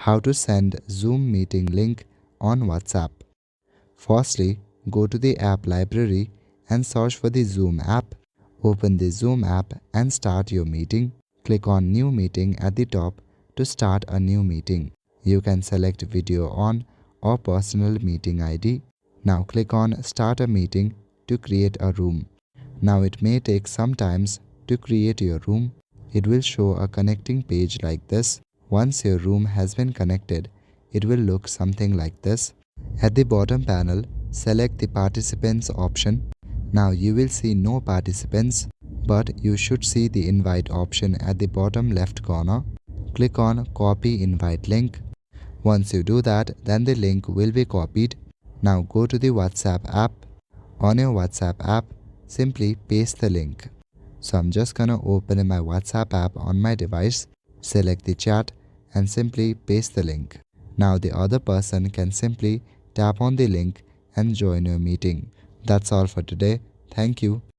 How to send Zoom meeting link on WhatsApp. Firstly, go to the app library and search for the Zoom app. Open the Zoom app and start your meeting. Click on New Meeting at the top to start a new meeting. You can select Video On or Personal Meeting ID. Now click on Start a Meeting to create a room. Now it may take some time to create your room. It will show a connecting page like this. Once your room has been connected, it will look something like this. At the bottom panel, select the Participants option. Now you will see no participants, but you should see the invite option at the bottom left corner. Click on Copy Invite Link. Once you do that, then the link will be copied. Now go to the WhatsApp app. On your WhatsApp app, simply paste the link. So I'm just gonna open my WhatsApp app on my device, select the chat and simply paste the link. Now the other person can simply tap on the link and join your meeting. That's all for today. Thank you.